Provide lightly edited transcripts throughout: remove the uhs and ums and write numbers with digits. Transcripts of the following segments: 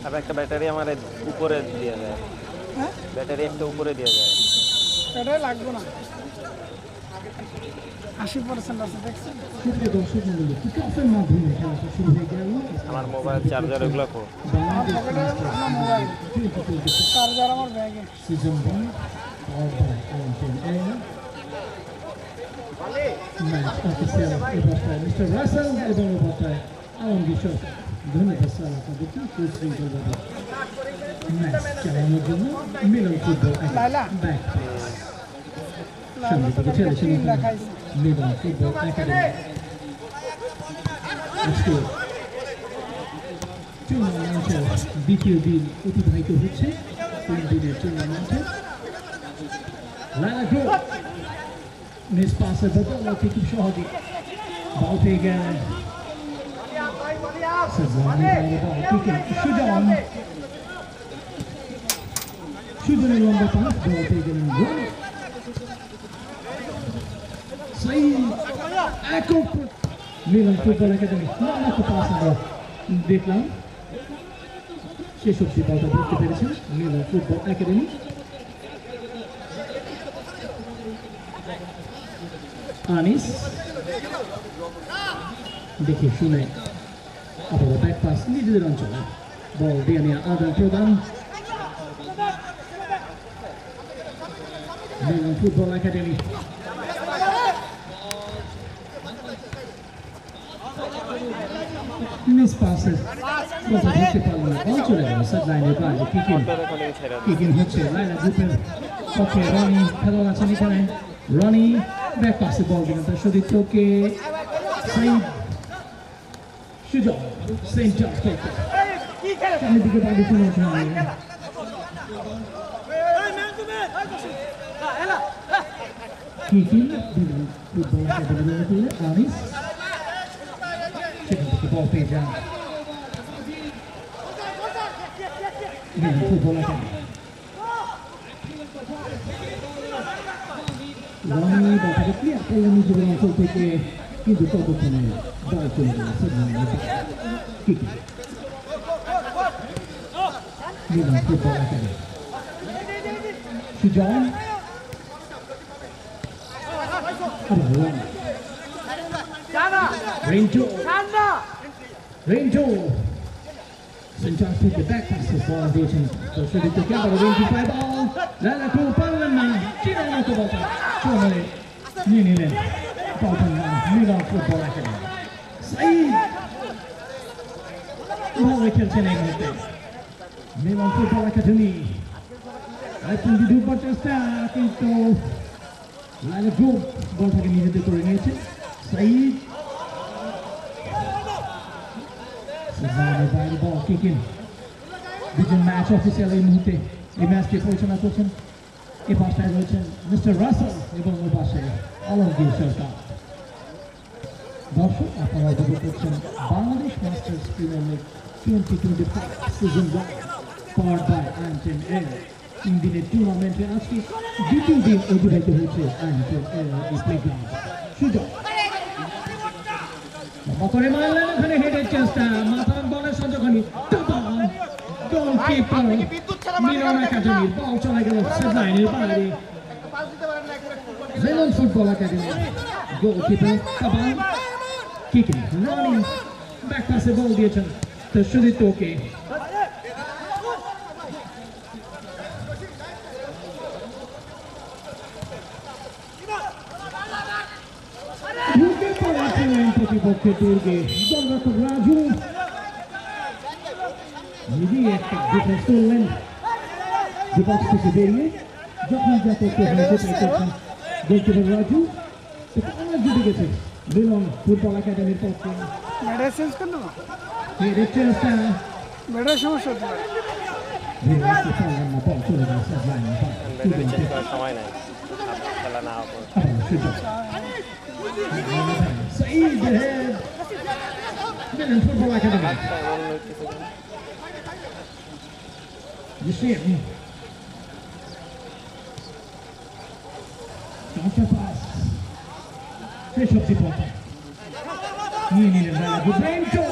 अब एक बैटरी हमारे ऊपर दिया जाए बैटरी एक तो ऊपर दिया जाए बैटरी লাগবে না 80% আছে দেখছেন আমার মোবাইল চার্জার এগুলো কো আমার পকেটে আমার মোবাইল চার্জার আমার ব্যাগে সিজন 1 ম্যাচ অফিসিয়াল এবার মিস্টার রাসেল এবং এবার আলমগীর সরকার ধন্যবাদ স্যার আপনাদেরকে সুশৃঙ্খলভাবে ম্যাচ চালানোর জন্য মিলন ফুটবল ব্যাক সামনে থেকে চলেছেন মিলন ফুটবল একাডেমি আজকে টুর্নামেন্টের দ্বিতীয় দিন অতিবাহিত হচ্ছে 3 দিনের টুর্নামেন্টে লালা গ্রুপ মিস পাসের বদলে খুব সহজে বল পেয়ে গেলেন সুজনের লম্বা পাস বল পেয়ে গেলেন একক মিলন ফুটবল একাডেমি লম্বা পাস আমরা দেখলাম শেষ অবধি বলটা ধরতে পেরেছেন মিলন ফুটবল একাডেমি আনিস দেখে শুনে আবারও ব্যাক পাস নিজেদের অঞ্চলে বল দিয়ে নেওয়া আদান প্রদান মিলন ফুটবল একাডেমি মিস পাসের বলটা ধরতে পারল না বল চলে গেল সাইড লাইনের বাইরে কিকিং হচ্ছে লাইলা গ্রুপের পক্ষে রনি খেলোয়াড় আছেন এখানে রনি ব্যাক পাসে বল দিলেন তার সতীর্থকে সাইড সুযোগ সেন্টার থেকে সামনের দিকে বাইরে চলে আসেন কিকিং দিলেন ফুটবল একাডেমি আনিস সেখান থেকে বল পেয়ে যান ফুটবল একাডেমি রনি বলটাকে ক্লিয়ার করলেন নিজেদের অঞ্চল থেকে কিন্তু ততক্ষণে বল চলে গেল মিলন football academy Sujan Renzo centre থেকে ব্যাক পাসে বল দিয়েছেন দর্শক থেকে আবার রেঞ্জো পায় বল লালা কেউ পারলেন না চিনার মতো বলটা চলে নিয়ে নিলেন বলটা মিলন ফুটবল একাডেমি সাইদ ভালো খেলছেন এই মুহূর্তে মিলন ফুটবল একাডেমি এখন যদি উপর চেষ্টা কিন্তু লালা গ্রুপ বলটাকে নিজেদের করে নিয়েছে সাইদ বাইরে বল কিকিং দুজন ম্যাচ অফিসিয়াল এই মুহূর্তে এই ম্যাচকে পরিচালনা করছেন এ পাশটায় রয়েছেন মিস্টার রাসেল এবং ওই পাশে আলমগীর সরকার দর্শক আপনারা উপভোগ করছেন Bangladesh masters premier league 2025 season 1 powered by IM ten এর 3 দিনের টুর্নামেন্টে আজকে দ্বিতীয় দিন অতিবাহিত হয়েছে আইএমটেন এর এই প্লেগ্রাউন্ড সুযোগ করে মারলেন ওখানে হেডের চেষ্টা মাথার বলের সঞ্জখানি গোলকিপার মিলন একাডেমির বল চলে গেল সেলাইনের বাইরে মিলন ফুটবল একাডেমি গোলকিপার কাবাল কিকিং রানিং ব্যাক পাসে বল দিয়েছেন তো সুদীপ্তকে প্রতিপক্ষের দুর্গে গোলরক্ষক রাজু নিজেই একটা ডিফেন্স করলেন ডিফেন্স থেকে বেরিয়ে যখন যা করতে হয় সেটাই করছেন গোলকিপার রাজু জুটে গেছে মিলন ফুটবল একাডেমির পক্ষে ব্যাটারি চেঞ্জ করলো হেডের চেষ্টা ব্যাটারি সমস্যা হতে পারে সময় নাই খেলা না Saeed ahead. Milan Football Academy. আচ্ছা, অন্য কিছু না। Yusuf. Counter pass. Fresh of the ball. নিয়ে নিলেন রানা গুড রেঞ্জো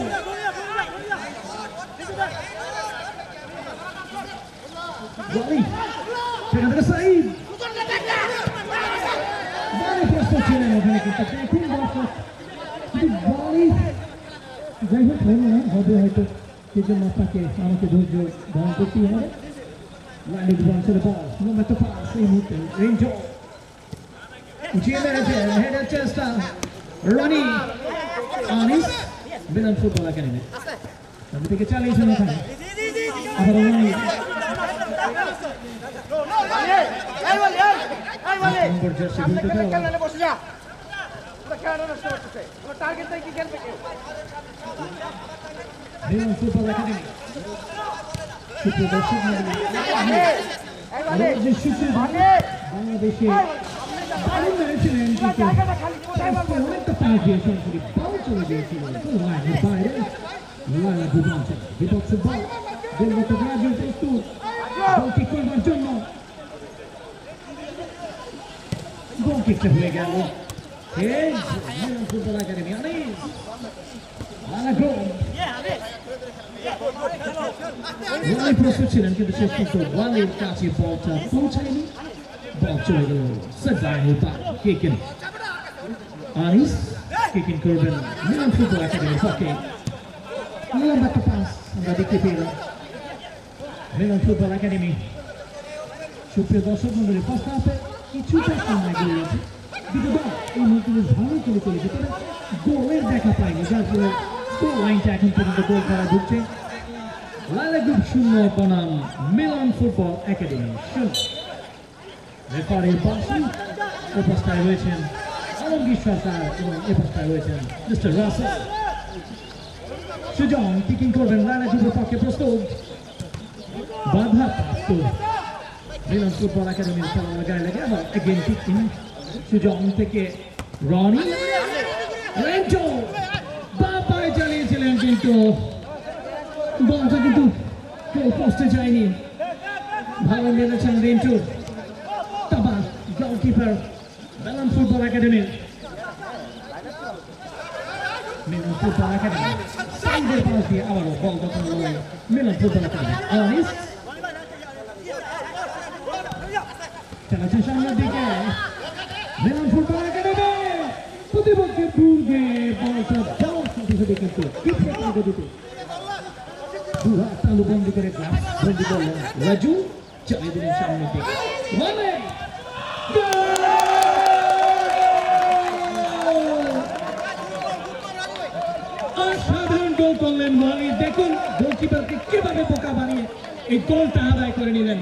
ওয়ালি সেখান থেকে সাইদ ওয়ালি প্রস্তুত ছিলেন ওখানে কিন্তু দেখুন দর্শক কিন্তু ওয়ালি যাই হোক হলো না হবে হয়তো সেজন্য আপনাকে আমাকে ধৈর্য ধারণ করতেই হবে ওয়ালি বল নম্বর তো পাস এই মুহূর্তে রেঞ্জো উঠিয়ে মেরেছে হেডের চেষ্টা রনি আনিস মিলান ফুটবল একাডেমি আমি থেকে চালিয়েছেন ওখানে আবার রনি নম্বর জার্সি বলতে মিলান ফুটবল একাডেমি সুপ্রিয় দর্শক বাংলাদেশে দারুণ মেরেছিলেন কিন্তু অনেকটা পাশ দিয়ে সরাসরি বল চলে গিয়েছিল লাইনের বাইরে লালা দুবাঞ্চল বিপক্ষ বল গোলমতো ব্রাজিল প্রস্তুত গোল কিক করবার জন্য গোল কিকটা হয়ে গেল মিলান ফুটবল একাডেমি আনিস লালা গোল ওয়ালি প্রস্তুত ছিলেন কিন্তু শেষ পর্যন্ত ওয়ালির কাছে বলটা পৌঁছায়নি বল চলে গেল সাইডলাইনের বাইরে কিকিং আনিস কিকিং করবেন মিলান ফুটবল একাডেমির পক্ষে লম্বা একটা পাস আমরা দেখতে পেলাম মিলান ফুটবল একাডেমি সুপ্রিয় দর্শক মন্ডলী ফার্স্ট হাফে কিছুটা সময় গড়িয়েছে দুটো দল এই মুহূর্তে ভালো করে চলেছে তবে গোলের দেখা পায়নি যার ফলে স্কোর লাইনটা এখন পর্যন্ত গোল করা ঢুকছে লালা গ্রুপ 0 বনাম মিলান ফুটবল একাডেমি 0 রেফারির পাশে উপস্থিত রয়েছেন আলমগীর সরকার এবং উপস্থিত রয়েছেন মিস্টার রাসেল সুজন কিকিং করবেন লালা গ্রুপের পক্ষে প্রস্তুত বাধা প্রাপ্ত মিলান ফুটবল একাডেমির খেলোয়াড় গায়ে লাগে আবার এগেইন কিকিং সুজন থেকে রনি রেঞ্জো বাপায় চালিয়েছিলেন কিন্তু বলটা কিন্তু কেউ পোস্টে যায়নি ভালো মেরেছেন রেঞ্জো তাবা goalkeeper Milan football academy Milan football academy সাইডের পাশ দিয়ে আবারও বল দখল করে মিলান ফুটবল একাডেমি আনিস খেলাচ্ছেন সামনের দিকে মিলান ফুটবল একাডেমি প্রতিপক্ষের দুর্গে বলটা বল সাথে সাথে কিন্তু কিপটা করে দিতে দু হাত তালু বন্ধ করে গ্লাস বন্দি করলেন রাজু চালিয়ে দিলেন সামনের দিকে অসাধারণ গোল করলেন ওয়ালি দেখুন গোলকিপারকে কিভাবে বোকা বানিয়ে এই গোলটা আদায় করে নিলেন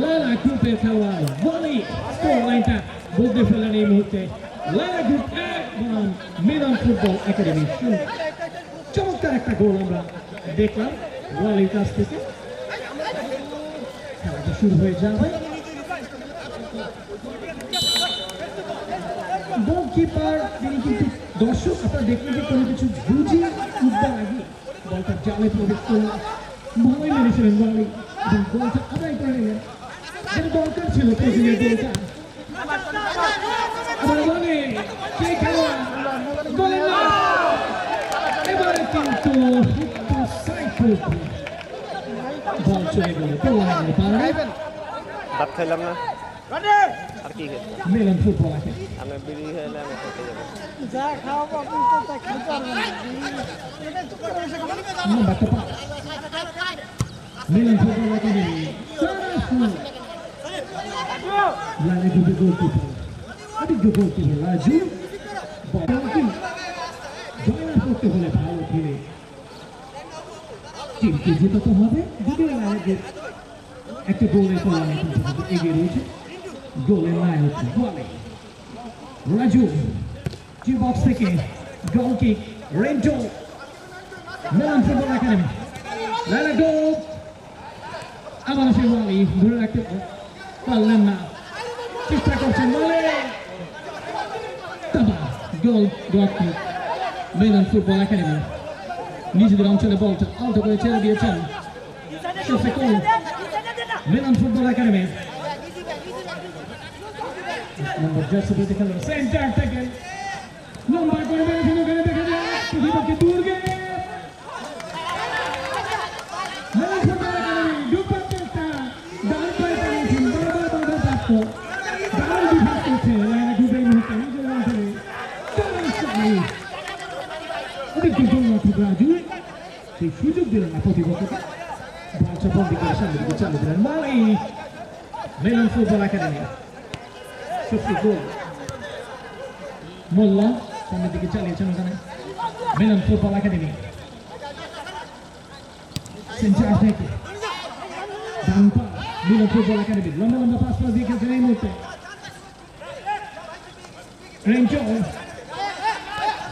লালা গ্রুপের খেলোয়াড় ওয়ালি স্কোর লাইনটা বদলে ফেলেন এই মুহূর্তে লালা গ্রুপ 1 বনাম মিলান ফুটবল একাডেমি 0 চমৎকার একটা গোল আমরা দেখলাম ওয়ালির কাছ থেকে খেলাটা শুরু হয়ে যাবে গোলকিপার তিনি কিন্তু দর্শক আপনারা দেখলেন যে কোনো কিছু বুঝিয়ে উঠবার আগে বলটা জালে প্রবেশ করলেন ভালোই মেরেছিলেন ওয়ালি এবং গোলটা আদায় করে নিলেন যেটা দরকার ছিল প্রয়োজনীয় গোলটা আবার বলে কে খেলোয়াড় বলে না এবারে কিন্তু বল চলে গেল ভাত খাইলাম না আর কি খেতে মিলান ফুটবল আছে আমি বিড়ি খেলে আমি খেতে যাবো যা খাওয়াবো আপনি তো তা খেতে পারবেন মিলান ফুটবল একাডেমি লালা গ্রুপের গোলকিপার আরেকজন গোলকিপার রাজু বলটি জয়লাভ করতে হলে ভালো খেলে টিমকে জেতাতে হবে যদিও লালা গ্রুপ একটা গোলের ফলে এগিয়ে রয়েছে গোলের নায়ক বলে রাজু জি বক্স থেকে গোল কিক রেঞ্জো মিলান ফুটবল একাডেমি লালা গোল আবার সে ওয়ালি ধরে রাখতে পারলেন না চেষ্টা করছেন বলে তাবা গোল কিক মিলান ফুটবল একাডেমি নিজেদের অঞ্চলে বলটা আউট করে ছেড়ে দিয়েছেন শফিকুল মিলন ফুটবল একাডেমি নম্বর জার্সি পরে খেলোয়াড় সেন্টার থেকে লম্বা করে মেরেছেন ওখানে দেখা যায় প্রতিপক্ষে দূর গিয়ে মিলন ফুটবল একাডেমি ডুবার চেষ্টা ডান পায়ে টানিয়েছেন বারবার বাধা প্রাপ্ত দারুণ ডিফেন্স করছে লাইনা ডুবে এই মুহূর্তে নিজের অঞ্চলে অনেক দুর্বল মাঠে রাজু সেই সুযোগ দিলেন না প্রতিপক্ষকে বলটা বন্দি করে সামনের দিকে চালু দিলেন মালি মিলন ফুটবল একাডেমি শফিকুল মোল্লা সামনের দিকে চালিয়েছেন ওখানে মিলন ফুটবল একাডেমি সেন্টার থেকে ডান পা মিলন ফুটবল একাডেমি লম্বা লম্বা পাস দিয়ে খেলছেন এই মুহূর্তে রেঞ্জো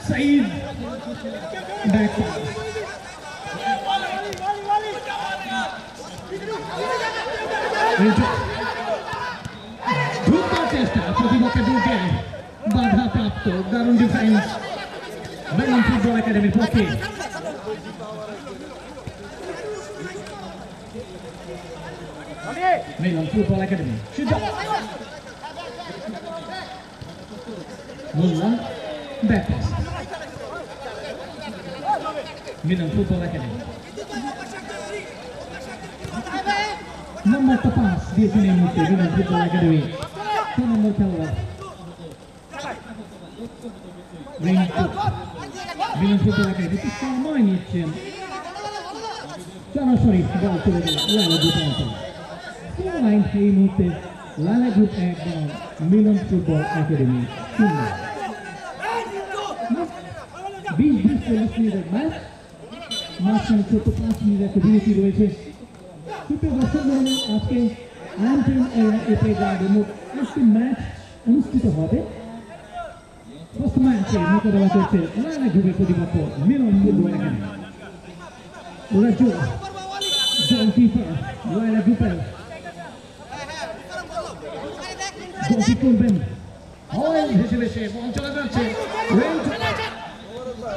সাইদ ব্যাক ঢুকবার চেষ্টা প্রতিপক্ষে ঢুকে বাধা প্রাপ্ত দারুণ ডিফেন্স মিলন ফুটবল একাডেমির পক্ষে মিলন ফুটবল একাডেমি মোল্লা ব্যাক পাস মিলন ফুটবল একাডেমি নম্বরটা পাস দিয়েছেন এই মুহূর্তে মিলন ফুটবল একাডেমি 4 নম্বর খেলোয়াড় মিলন ফুটবল একাডেমি একটু সময় নিচ্ছেন সরাসরি বল চলে গেল লালা গ্রুপ অঞ্চলে লাইন এই মুহূর্তে লালা গ্রুপ 1 বনাম মিলন ফুটবল একাডেমি 0 20-20 মিনিটের ম্যাচ মাঝখানে ছোট্ট 5 মিনিট একটা বিরতি রয়েছে সুপ্রিয় দর্শক মহলে আজকে আয়ারটেল এই প্লেগ্রাউন্ডে মোট 8টি ম্যাচ অনুষ্ঠিত হবে ফার্স্ট ম্যাচে মোকাবেলা করছে লালা গ্রুপের প্রতিপক্ষ মিলন ফুটবল একাডেমি রাজু গোলকিপার লালা গ্রুপের গোলকিপ করবেন হয় ভেসে ভেসে বল চলে যাচ্ছে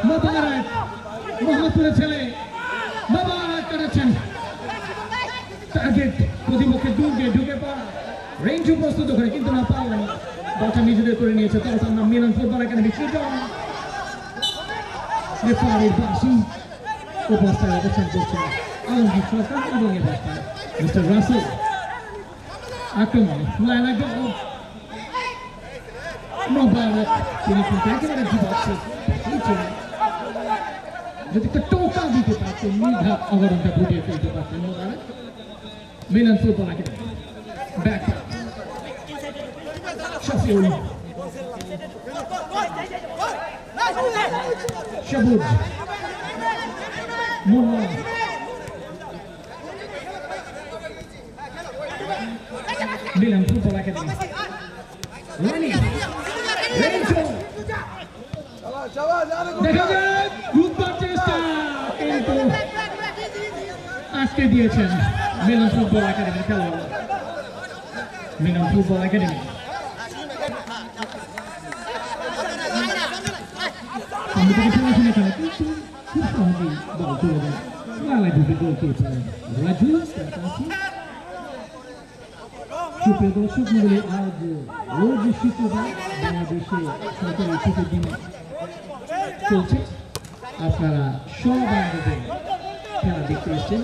মোবারক মোহাম্মদপুরের ছেলে মোবারক করেছেন টার্গেট প্রতিপক্ষের দুর্গে ঢুকে পড়া রেঞ্জ প্রস্তুত করে কিন্তু না পারলেন বলটা নিজেদের করে নিয়েছে তার নাম মিলন ফুটবল একাডেমি রেফারির বাসি অবস্থায় অবস্থান করছেন আলমগীর সরকার এবং এ অবস্থায় মিস্টার রাসেল আক্রমণ লাইলা গোল মোবারক তিনি কিন্তু একেবারে জীবাচ্ছে যদি একটা টোকা দিতে পারতেন নির্ঘাত অবরণটা ঘটিয়ে ফেলতে পারতেন মোবারক মিলন ফুটবল একাডেমি ব্যাক শফিউল সবুজ মোল্লা মিলন ফুটবল একাডেমি রানি রেঞ্জো দেখা যাক রুটবার চেষ্টা কিন্তু আজকে দিয়েছেন মিলন ফুটবল একাডেমি খেলোয়াড় মিলন ফুটবল একাডেমি আমি থেকে চলেছেন এখানে কিন্তু খুব সহজেই বল চলে যায় লালা গ্রুপের গোলকিপার রাজু সুপ্রিয় দর্শক মণ্ডলী আজ রোজ শুক্রবার বাংলাদেশে সরকারি ছুটির দিনে চলছে আপনারা সবাই খেলা দেখতে এসছেন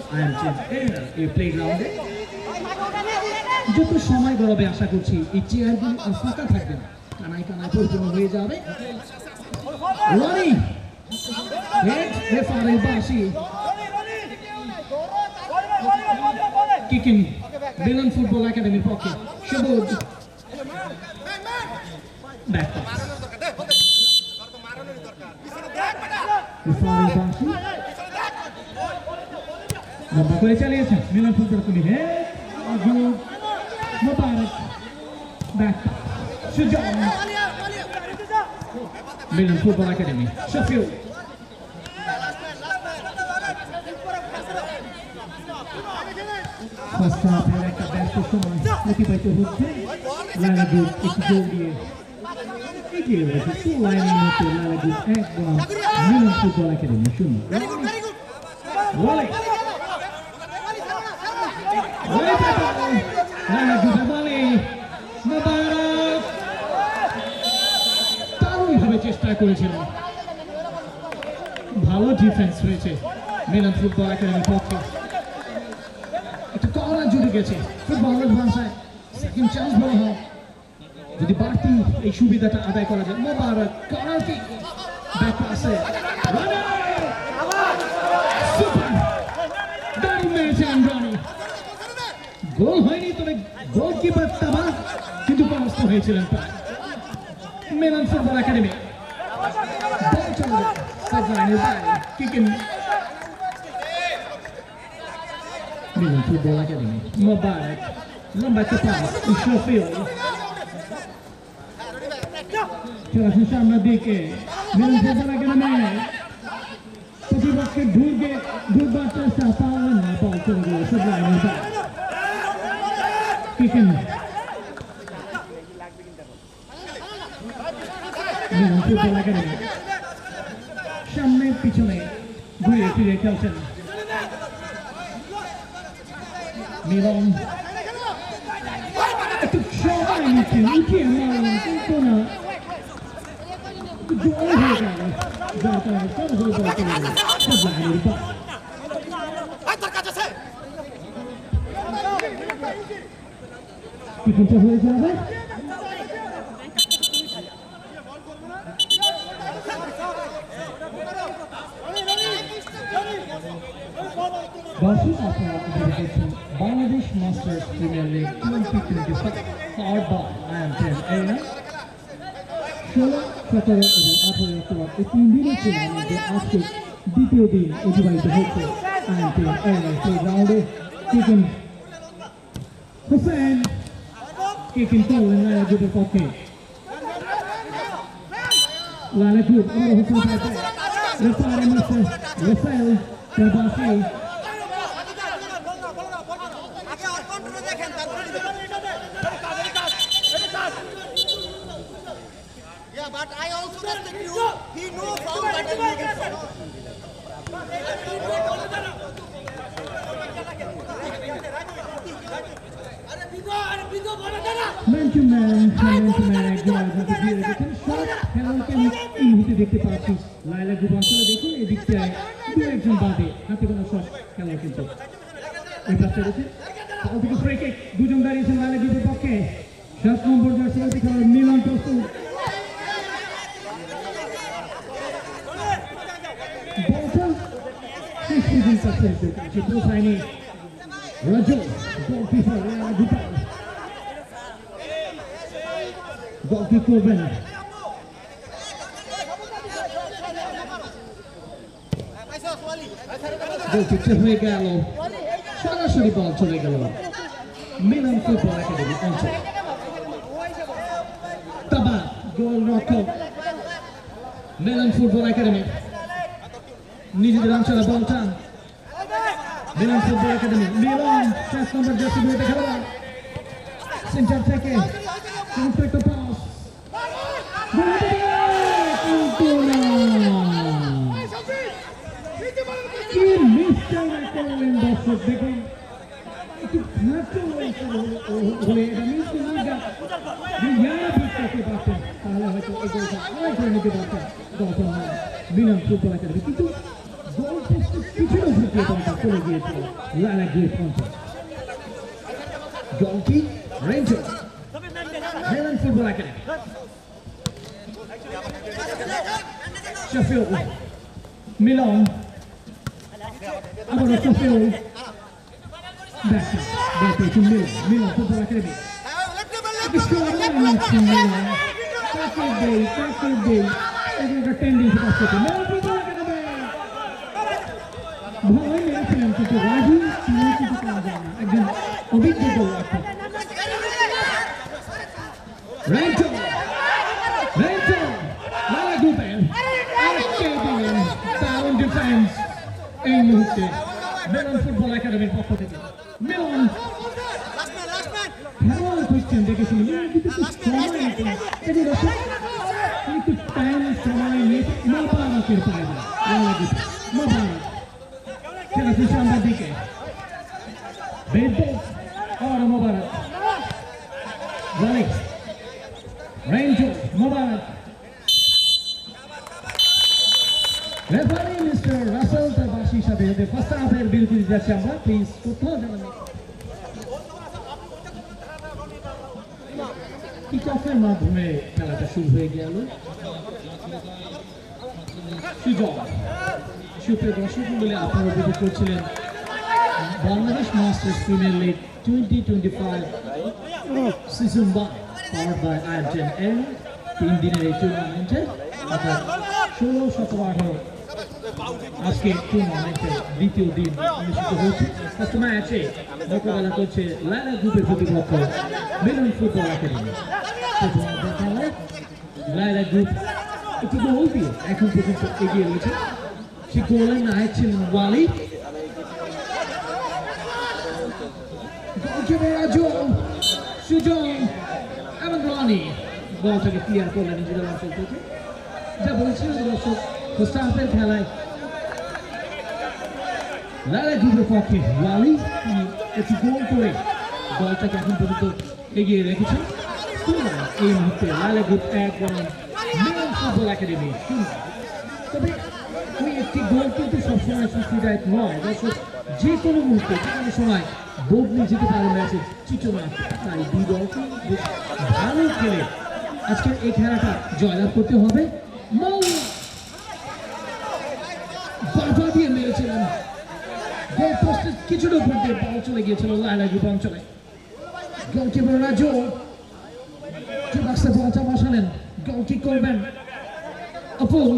এই প্লেগ্রাউন্ডে যত সময় গড়াবে আশা করছি এই চেয়ারগুলি আর ফাঁকা থাকবে না কানায় কানায় পরিপূর্ণ হয়ে যাবে রনি রেফারির বাঁশি কিকিং মিলন ফুটবল একাডেমির পক্ষে সবুজ ব্যাক পাস রেফারির বাঁশি লম্বা করে চালিয়েছেন মিলন ফুটবল একাডেমি মোবারক ব্যাক সুজন মিলন ফুটবল একাডেমি শফিউল ফার্স্ট হাফের একটা ব্যস্ত সময় অতিবাহিত হচ্ছে লালা গ্রুপ একটু জোর দিয়ে এগিয়ে রয়েছে লাইনের মতো লালা গ্রুপ 1 বনাম মিলন football academy 0 Wally. Wally tackle. Laila Gupel Wally. Mubarak. দারুণভাবে চেষ্টা করেছিলেন। ভালো ডিফেন্স হয়েছে মিলান ফুটবল একাডেমির পক্ষে। একটা কর্নার জুড়ে গেছে ফুটবলের ভাষায় সেকেন্ড চান্স বলা হয় যদি বাড়তি এই সুবিধাটা আদায় করা যায়। মোবারক কর্নার কিক ব্যাক পাসে সুপার দারুণ মেরেছিলেন রনি। গোল হয়নি তবে গোলকিপার তাবা কিন্তু পরাস্ত হয়েছিলেন প্রায়। মিলান ফুটবল একাডেমি বল চলবে সাইডলাইনের বাইরে কিকিং মিলান ফুটবল একাডেমি মোবারক লম্বা একটা পাস শফিউল চলাচ্ছেন সামনের দিকে মিলান ফুটবল একাডেমি প্রতিপক্ষের ঢুকবার চেষ্টা পারলেন না বল চলে গেল সাইডলাইনের বাইরে কিকিং মিলান ফুটবল একাডেমি সামনে পিছনে ঘুরে ফিরে খেলছেন মিলন একটু সময় নিচ্ছেন উঠিয়ে মারলেন কিন্তু না জল হয়ে গেল যার কারণে সরাসরি বল চলে গেল সাইডলাইনের বাইরে। কি কিন্তু হয়ে যাবে দর্শক আপনারা উপভোগ করছেন Bangladesh masters premier league 2026 powered by আইএম10 এরিনা। 16, 17 এবং 18 অক্টোবর এই 3 দিনের টুর্নামেন্টে আজকে দ্বিতীয় দিন অতিবাহিত হচ্ছে আইএম10 এরিনা সেই রাউন্ডে। কিকিং হোসেন কিকিং করলেন লাইলা গ্রুপের পক্ষে। লাইলা গ্রুপ আবার Hossain referee master raffle Terbasi Yeah, but I also respect you. He knows how that is moving from. Man to man একজন আরেকজনকে দিয়ে রেখেছেন। শট খেলোয়াড়কে এই মুহূর্তে দেখতে পাচ্ছি লাইলা গ্রুপ অঞ্চলে দেখুন এই দিকটায় দু একজন বাদে হাতে কোনো শট খেলোয়াড় কিন্তু এই পাশে রয়েছে বল থেকে ফ্রি কিক দুজন দাঁড়িয়েছেন লাইলা গ্রুপের পক্ষে। 7 নম্বর জার্সি খেলোয়াড় মিলন প্রস্তুত বলটা শেষ পর্যন্ত চিত্র সাইনি রাজু গোলকিপার লাইলা গ্রুপ গোল কিক করবেন গোল কিকটা হয়ে গেল সরাসরি বল চলে গেল মিলান ফুটবল একাডেমি অঞ্চল। তাবা গোল রক্ষক মিলান ফুটবল একাডেমি নিজেদের অঞ্চলে বল চান মিলান ফুটবল একাডেমি। মিলান 7 নম্বর জার্সি পরে খেলোয়াড় সেন্টার থেকে একটা পাস কি মিস্টার করলেন দর্শক দেখুন একটু হলে এটা মিস করতে পারতেন তাহলে হয়তো এই গোলটা আয় করে নিতে পারতেন দর্শক মিলান ফুটবল একাডেমি কিন্তু গোল কিছুটা ঢুকিয়ে বলটা চলে গিয়েছিল লাইলা গ্রুপ অঞ্চল। গোল kick ranger Milan football academy Sheffield Milan abajo Sheffield back to Milan Football Academy একটা টেন্ডেন্সি কাজ করছে Milan Football Academy ভালোই মেরেছিলেন কিন্তু রাজু তিনি কিছু করা যায় না একজন অভিজ্ঞ গোলরক্ষক রেঞ্জো লাইলা গ্রুপের দারুণ ডিফেন্স এই মুহূর্তে মিলান ফুটবল একাডেমির পক্ষ থেকে। মিলান খেলোয়াড় খুঁজছেন দেখেছি একটু সময় নিতে একটু টাইম সময় নিয়ে মোবারকের পায়ে লাইলা গ্রুপ মোবারক খেলাচ্ছেন সামনের দিকে বেদব আর মোবারক রনিক্স রেঞ্জো মোবারক রেফারি মিস্টার রাসেল তার বাসি হিসাবে ফার্স্ট হাফের বিরতি যাচ্ছে আমরা প্লিজ কোথাও যাবেন না কিক অফের মাধ্যমে খেলাটা শুরু হয়ে গেল সুযোগ সুপ্রিয় দর্শক মণ্ডলী আপনারা উপভোগ করছিলেন Bangladesh masters premier league 2025 season 1 powered by IMTN 3 দিনের এই টুর্নামেন্টে অর্থাৎ 16, 17, 18 আজকে টুর্নামেন্টের দ্বিতীয় দিন অনুষ্ঠিত হচ্ছে ফার্স্ট ম্যাচে মোকাবেলা করছে লায়লা গ্রুপের প্রতিপক্ষ মিলন ফুটবল একাডেমি লায়লা গ্রুপ একটি গোল দিয়ে এখন পর্যন্ত এগিয়ে রয়েছে সেই গোলের নায়ক ছিলেন ওয়ালি সুজন এবং রনি বলটাকে ক্লিয়ার করলেন নিজেদের অঞ্চল থেকে যা বলছিলেন দর্শক ফার্স্ট হাফের খেলায় লায়লা গ্রুপের পক্ষে ওয়ালি তিনি একটি গোল করে দলটাকে এখন পর্যন্ত এগিয়ে রেখেছেন এই মুহূর্তে লায়লা গ্রুপ 1 মিলন ফুটবল একাডেমি 0 তবে ওই একটি গোল কিন্তু সবসময় সুস্থিদায়ক নয় দর্শক যে কোনো মুহূর্তে যে কোনো সময় বদলে যেতে পারে ম্যাচের চিত্রনা তাই দুই দলকে বেশ ভালো খেলে আজকের এই খেলাটা জয়লাভ করতে হবে বাধা দিয়ে মেরেছিলেন গোল পোস্টের কিছুটা উপর দিয়ে বল চলে গিয়েছিল লায়লা গ্রুপ অঞ্চলে গোলকিপার রাজু বলটা বসালেন গোল কিক করবেন অপুল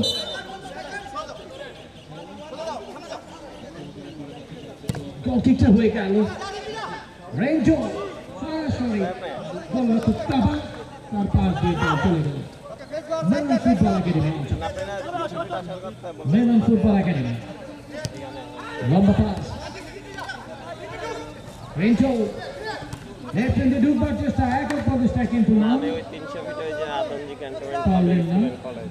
গোল কিকটা হয়ে গেল রেঞ্জো সরাসরি গোল তাবা তার পাশ দিয়ে চলে গেল Milan football academy Milan football academy লম্বা পাস রেঞ্জো লেফট হ্যান্ডে ঢুকবার চেষ্টা একর প্রচেষ্টা কিন্তু না আমি ওই 300 ফিটে যে আদমজি ক্যান্টনমেন্ট পারলেন না কলেজ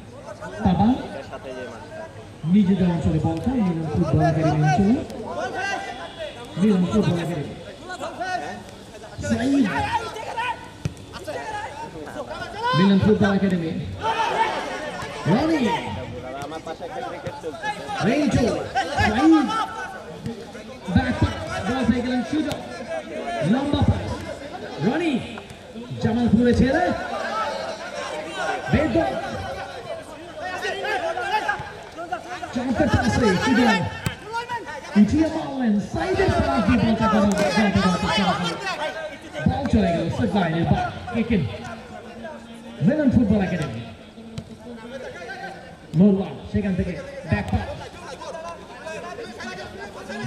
তাবা এর সাথে যে মাঠটা নিজেদের অঞ্চলে বলটা মিলন ফুটবল একাডেমি অঞ্চলে মিলন ফুটবল একাডেমি সাইদ মিলন ফুটবল একাডেমি রনি আমার পাশে একটা ক্রিকেট চলছে রেঞ্জো সাইদ ব্যাক বল থেকে গেলেন সুযোগ লম্বা পাস রনি জামালপুরে ছেড়ে বেদ চমৎকার পাসে সুযোগ উঠিয়ে মারলেন সাইডের পাস দিয়ে বলটা বল চলে গেল সাইডের বল কিকিং মিলন ফুটবল একাডেমি মোল্লা সেখান থেকে ব্যাক পাস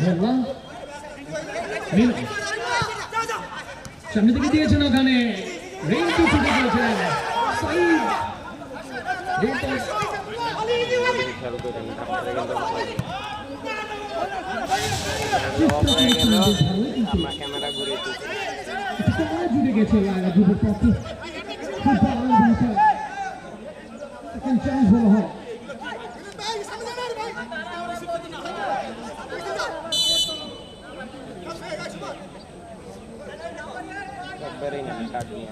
মোল্লা মিলন সামনে থেকে দিয়েছেন ওখানে রেঞ্জু ছুটে গিয়েছেন সাইদ খেয়াল করে না আমরা ক্যামেরা ঘুরে জুড়ে গেছে লায়লা গ্রুপের পক্ষে খুব ভালো বলছে এখন চান্স ভালো হয় একবারেই না কাট নিয়ে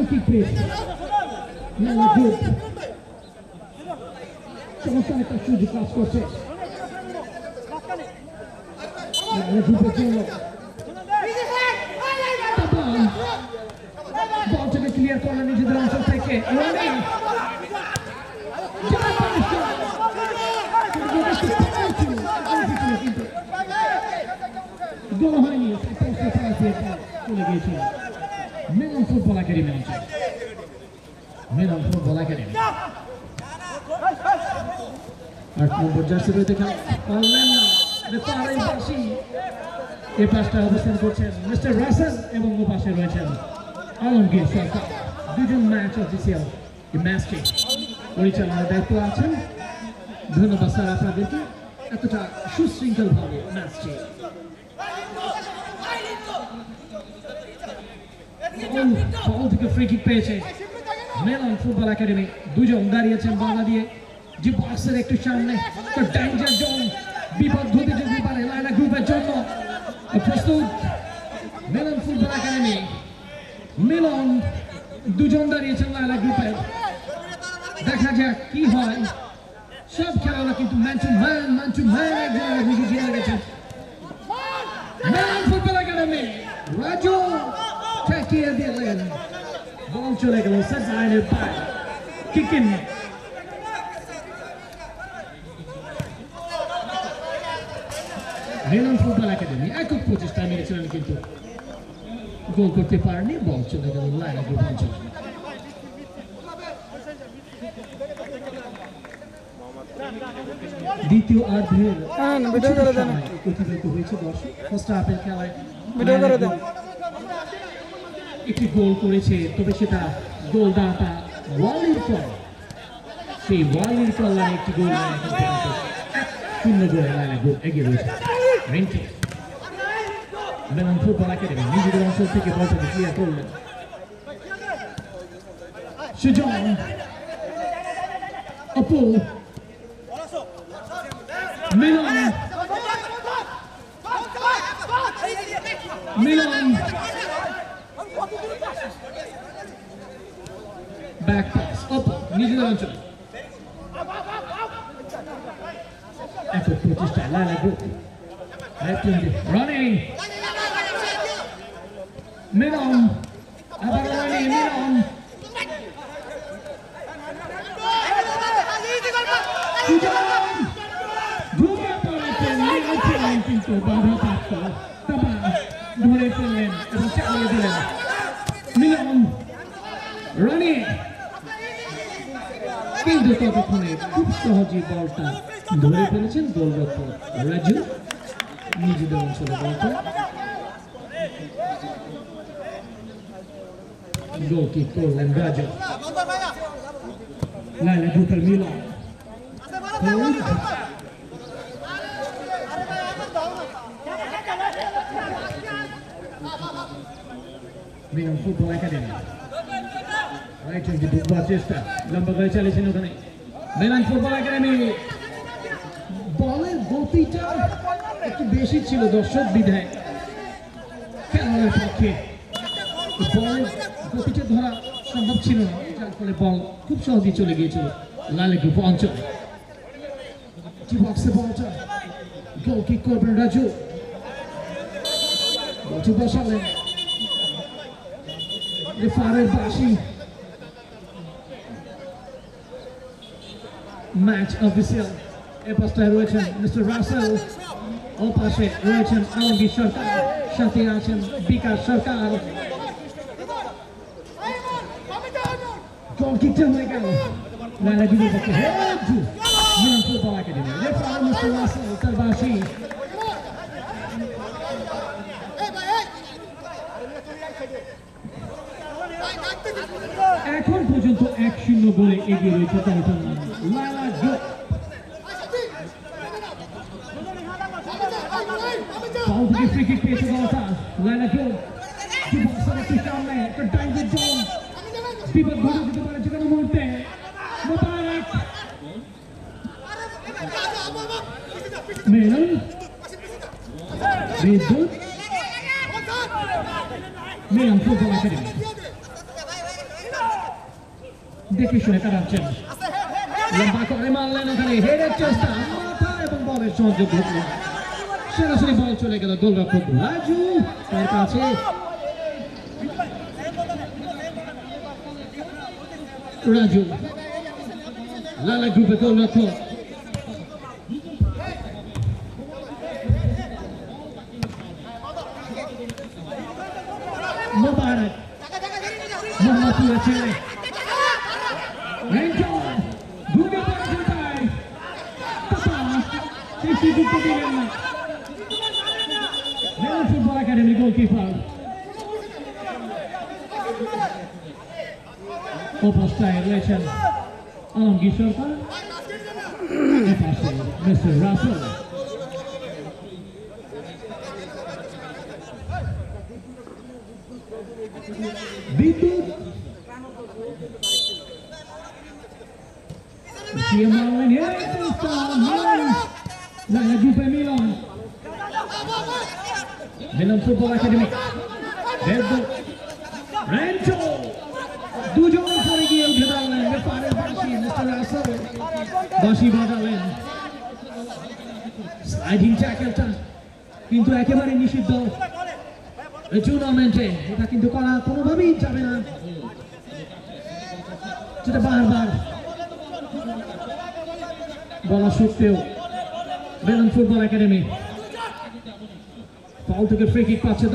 কিক পেয়েছে লায়লা গ্রুপ চমৎকার একটা সুযোগ কাজ করছে লায়লা গ্রুপের জন্য বলটাকে ক্লিয়ার করলেন নিজেদের অঞ্চল থেকে গোল হয়নি চলে গিয়েছিল মেলন ফুটবল একাডেমি অঞ্চল মেলন ফুটবল একাডেমি 8 নম্বর জার্সি রয়েছে পারলেন না রেফারি বাসি এই পাশটা অবস্থান করছেন মিস্টার রাসেল এবং ও পাশে রয়েছেন আলমগীর সরকার দুজন ম্যাচ অফিসিয়াল এই ম্যাচটি পরিচালনার দায়িত্ব আছেন ধন্যবাদ স্যার আপনাদেরকে এতটা সুশৃঙ্খলভাবে ম্যাচটি ফাউল থেকে ফ্রি কিক পেয়েছে মেলন ফুটবল একাডেমি। দুজন দাঁড়িয়েছেন বাধা দিয়ে, যে বক্সের একটু সামনে, ডেঞ্জার জোন, বিপদ ঘটে যেতে পারে লায়লা গ্রুপের জন্য। প্রস্তুত মেলন ফুটবল একাডেমি, মেলন দুজন দাঁড়িয়েছেন লায়লা গ্রুপের। দেখা যাক কি হয়। সব খেলোয়াড়রা কিন্তু ম্যান টু ম্যান একজনের দিকে ঘিরে গেছে। মেলন ফুটবল একাডেমি, রাজু ঠেকিয়ে দিলেন, বল চলে গেল সাইডের পায়ে, কিকিং। মেলন ফুটবল একাডেমি একক প্রচেষ্টা মেরেছিলেন কিন্তু গোল করতে পারেনি, বল চলে গেল লায়লা গ্রুপ অঞ্চলে। দ্বিতীয় অর্ধের অতিবাহিত হয়েছে দর্শক। ফার্স্ট হাফের খেলায় একটি গোল করেছে, তবে সেটা গোলদাতা ওয়ালির পর, সেই ওয়ালির কল্যাণে একটি গোল 1-0 গোলে লায়লা গ্রুপ এগিয়ে রয়েছে। মেলন ফুটবল একাডেমি নিজেদের অঞ্চল থেকে বলটাকে ক্লিয়ার করলেন। সুজন, অপু, মিলন, ব্যাক পাস, অপু নিজেদের অঞ্চল। একক প্রচেষ্টা লায়লা গ্রুপ, রানিং মিলন, আবার রানিং মিলন, কিন্তু বাধাপ্রাপ্ত, ধরে ফেললেন এবং চালিয়ে দিলেন মিলন, রানি। কিন্তু ততক্ষণে খুব সহজেই বলটা ধরে ফেলেছেন গোলরক্ষক রাজু, নিজেদের অঞ্চলে বলটা গোল কিক করলেন রাজু। লায়লা গ্রুপের মিলন, মেলন ফুটবল একাডেমি রাইটের যে ঢুকবার চেষ্টা, লম্বা করে চালিয়েছেন ওখানে মেলন ফুটবল একাডেমি। বলের গতিটা একটু বেশি ছিল দর্শক বিধায় খেলোয়াড়ের পক্ষে বলের গতিটা ধরা সম্ভব ছিল না, যার ফলে বল খুব সহজেই চলে গিয়েছিল লায়লা গ্রুপ অঞ্চল। বক্সে বলটা গোল কিক করবেন রাজু, বলটি বসালেন রেফারের বাঁশি। ম্যাচ অফিসিয়াল এ পাশটায় রয়েছেন মিস্টার রাসেল, ও পাশে রয়েছেন আলমগীর সরকার, সাথে আছেন বিকাশ সরকার। গোল কিকটা হয়ে গেল লায়লা গ্রুপের পক্ষে। Milan football academy, referee mister Rasel, তার বাঁশি। এখন পর্যন্ত 1-0 গোলে এগিয়ে রয়েছে লায়লা গ্রুপ। ফাউল থেকে ফ্রি কিক পেয়েছে দলটা লায়লা গ্রুপ। সামনে একটা ডেঞ্জার জোন, বিপদ ঘটে যেতে পারে যে কোনো মুহূর্তে। মোবারক, মেলন, বিদ্যুৎ, মেলন ফুটবল একাডেমি দেখে শুনে কাটাচ্ছেন, লম্বা করে মারলেন ওখানে, হেডের চেষ্টা, মাথা এবং বলের সংযোগ ঘটল, সরাসরি বল চলে গেল গোলরক্ষক রাজু তার কাছে। রাজু লায়লা গ্রুপের গোলরক্ষক, মোবারক মোহাম্মদপুরের ছেলে ঢুকে পড়েছে তাই সেই সুযোগটা দিলেন না মেলন ফুটবল একাডেমি গোলকিপার। অবস্থায় রয়েছেন আলমগীর সরকার, পাশে মিস্টার রাসেল। বিদ্যুৎ Dia main Laila jumpa Milan Football Academy Redbo Rancho দুজন পরে গিয়ে উঠে দাঁড়ালেন রেফারের বাঁশি মিস্টার রাসেল বাঁশি বাজালেন স্লাইডিং ট্যাকলটা কিন্তু একেবারে নিষিদ্ধ এই টুর্নামেন্টে এটা কিন্তু করা কোনোভাবেই যাবে না যেটা বারবার বলা সত্ত্বেও বেলন ফুটবল একাডেমি ফাউল থেকে ফ্রি কিক পাচ্ছে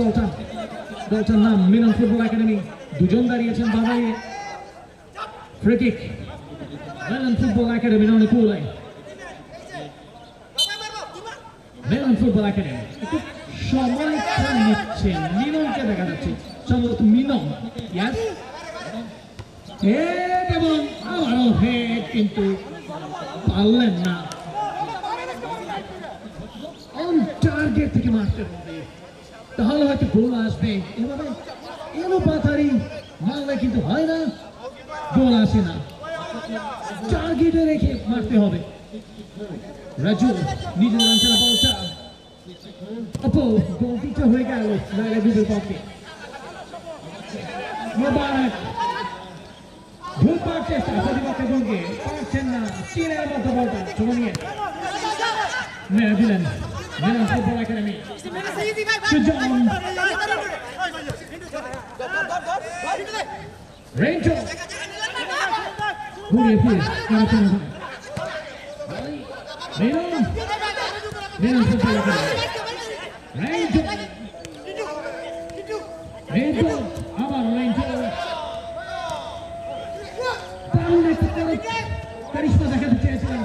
দলটার নাম মিলন ফুটবল একাডেমি দুজন দাঁড়িয়েছেন বাবাইয়ে ফ্রি কিক মিলন ফুটবল একাডেমি অনুকূলে মিলন ফুটবল একাডেমি একটু সময় নিচ্ছে মিলনকে দেখা যাচ্ছে সম্ভবত মিলন ইয়াস হেড এবং আবারও হেড কিন্তু পারলেন না অন টার্গেট থেকে মারতে হবে তাহলে হয়তো গোল আসবে এভাবে এলো পাতারি মারলে কিন্তু হয় না গোল আসে না টার্গেটে রেখে মারতে হবে রাজু নিজের অঞ্চলে বলটা আপু গোলটিটা হয়ে গেল লাইলা দুধের পক্ষে মোবারক ঢুকবার চেষ্টা প্রতিপক্ষে গোলকে পারছেন না তীরের মতো বলটা চলে নিয়ে মেরে দিলেন মিলন ফুটবল একাডেমি সুজন রেঞ্জো ঘুরিয়ে ফিরে কারাচন মিলন ফুটবল একাডেমি রেঞ্জো আবার রেঞ্জো দারুণ একটা কারিশমা দেখাতে চেয়েছিলেন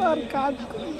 আর কাজ করি।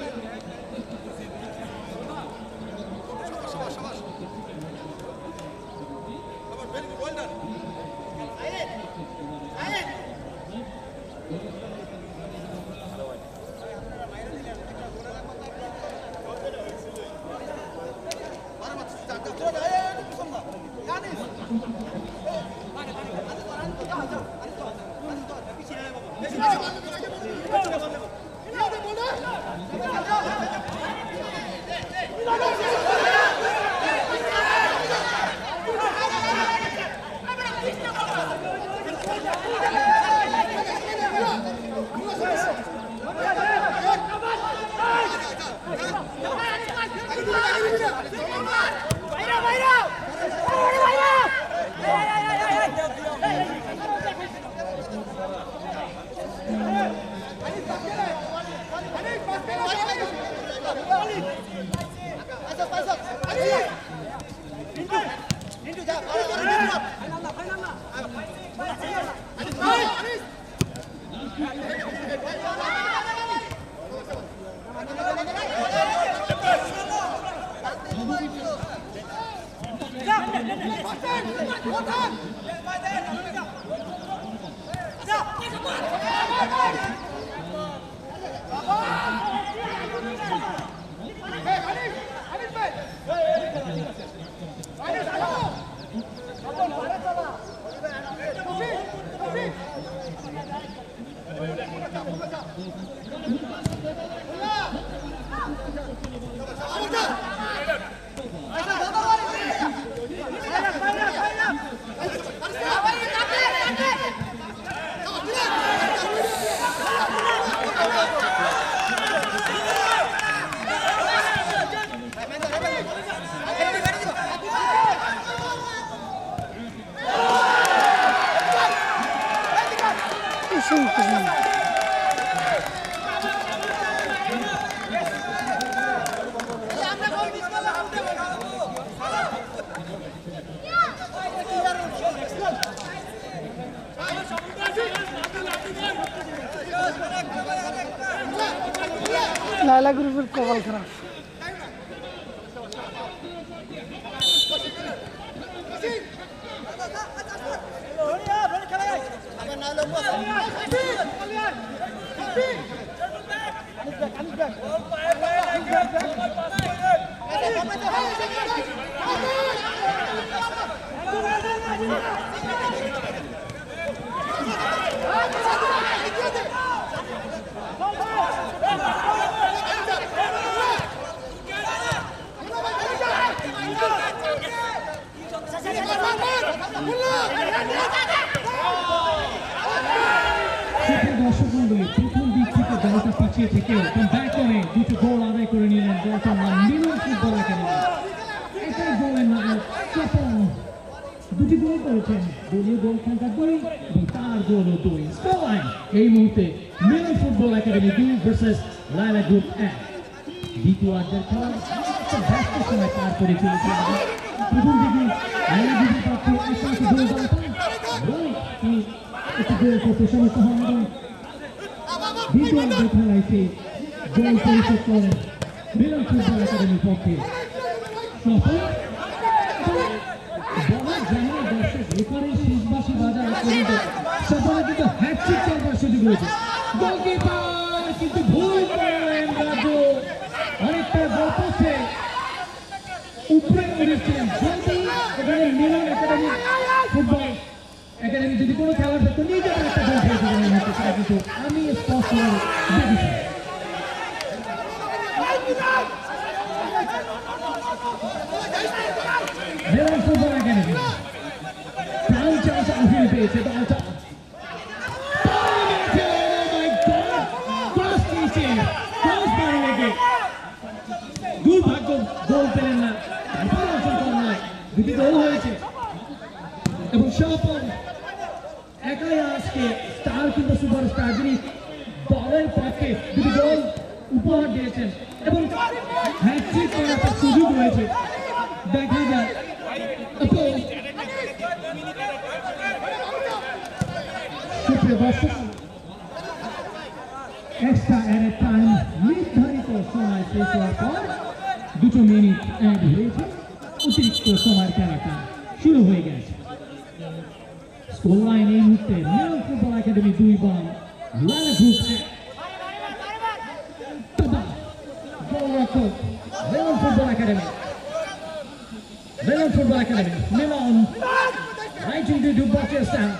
লায়লা গ্রুপের কপাল খারাপ। প্রথম দিক থেকে দলটা পিছিয়ে থেকে ব্যাক করে দুটো গোল আদায় করে নিলেন দলটার নাম মিলন ফুটবল একাডেমি। এটাই গোলের নাম স্বপন, দুটি গোল করেছেন, দলীয় গোল সংখ্যা 2 এবং তার গোলও 2। স্কোর লাইন এই মুহূর্তে Milon football academy 2 versus Laila group 1। দ্বিতীয়ার্ধের খেলার একটা ব্যস্ত সময় পার করে চলেছে। প্রথম দিকে লায়লা গ্রুপের পক্ষে একমাত্র গোল দলটা তিনি একটি গোল করতে সমর্থ হন এবং দ্বিতীয়ার্ধের খেলায় সে গোল পরিশোধ করেন মিলন ফুটবল একাডেমির পক্ষে। বলার জানার দর্শক রেফারির শেষবাসী বাজার পর্যন্ত সফলে কিন্তু হ্যাটট্রিক চালবার সুযোগ রয়েছে। গোলকিপার কিন্তু ভুল করেন রাজু, অনেকটা গল্পে উপরে উঠেছিলেন। যদি এখানে মিলন একাডেমি ফুটবল একাডেমি যদি কোনো খেলার ক্ষেত্রে নিজেদের একটা গোল খেলতে সেটা কিন্তু আমি স্পষ্ট দেখেছি। মিলন ফুটবল একাডেমি প্রাণ চান্স আউটফিল্ড পেয়েছে দলটা। দুর্ভাগ্য গোল পেলেন না, দুটি গোল হয়েছে এবং স্বপন একাই আজকে স্টার কিংবা সুপারস্টার যিনি দলের পক্ষে দুটি গোল উপহার দিয়েছেন এবং হ্যাটট্রিক করার একটা সুযোগ রয়েছে। দেখা যায় সুপ্রিয় দর্শক এক্সট্রা অ্যাডেড টাইম নির্ধারিত সময় শেষ হওয়ার পর 2 মিনিট অ্যাড হয়েছে, অতিরিক্ত সময়ের খেলাটা শুরু হয়ে গেছে। স্কোর লাইন এই মুহূর্তে মেল ফুটবল একাডেমি 2 বনাম লালা গ্রুপ 1। গোলরক্ষক মেলন ফুটবল একাডেমি, মেলন trying to do boxes down,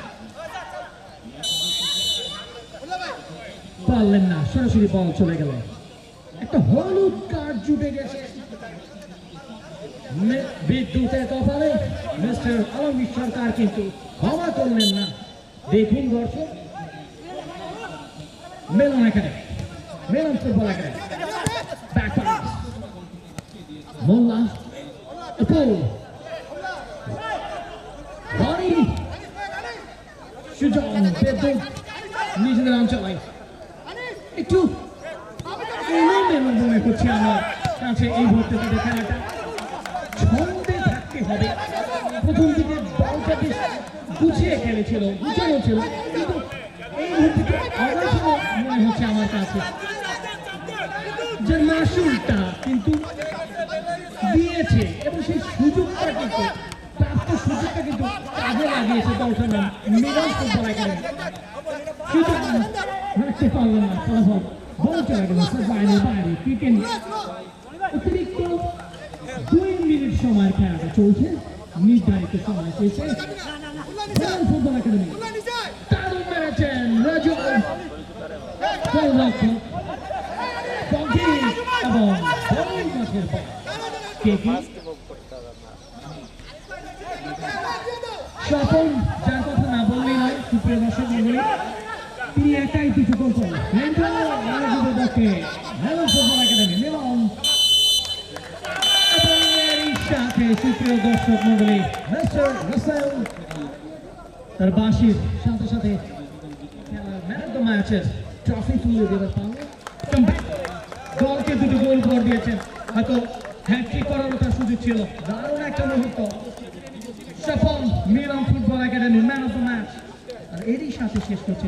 পারলেন না, সরাসরি বল চলে গেল। একটা হলুদ কার্ড জুটে গেছে বিদ্যুতের কপালে। মিস্টার আলমগীর সরকার কিন্তু ক্ষমা করলেন না। দেখুন দর্শক, Milon football academy back pass, Molla পুল, রনি, সুজন, বিদ্যুৎ নিজেদের অঞ্চলে একটু এলোমেলো মনে করছে আমার কাছে এই মুহূর্তে তাদের খেলাটা। ছন্দে থাকতে হবে। প্রথম দিকে বলটা বেশ গুছিয়ে খেলেছিল, গুছানো ছিল, কিন্তু এই মুহূর্তে অবশ্যই মনে হচ্ছে আমার কাছে যে মাসুলটা কিন্তু দিয়েছে এবং সেই সুযোগটা কিন্তু প্রাপ্ত সুযোগটা কিন্তু কাজে লাগিয়েছে দলটার নাম মিলন ফুটবল একাডেমি। সুযোগ রাখতে পারলেন না, ফলাফল বল চলে গেল লাইনের বাইরে। ক্রিকেট অতিরিক্ত 2 মিনিট সময় খেলাটা চলছে, নির্ধারিত সময় শেষে মিলন ফুটবল একাডেমি দারুণ মেরেছেন রাজু, গোলরক্ষক পঙ্কি এবং বল মাঠের পর কেকি স্বপন, যার কথা না বললেই নয়। সুপ্রিয় দর্শক মণ্ডলী, তিনি একাই কিছু গোল করলেন। সুপ্রিয় দর্শক মণ্ডলী, তার বাঁশির সাথে সাথে ম্যান অফ দ্য ম্যাচের ট্রফি তুলে দেবার পারলেন। দলকে 2 গোল করে দিয়েছেন, হয়তো হ্যাট্রিক করারও তার সুযোগ ছিল। দারুণ একটা মুহূর্ত। Swapan, Milon football academy man of the match. আর এরই সাথে শেষ করছে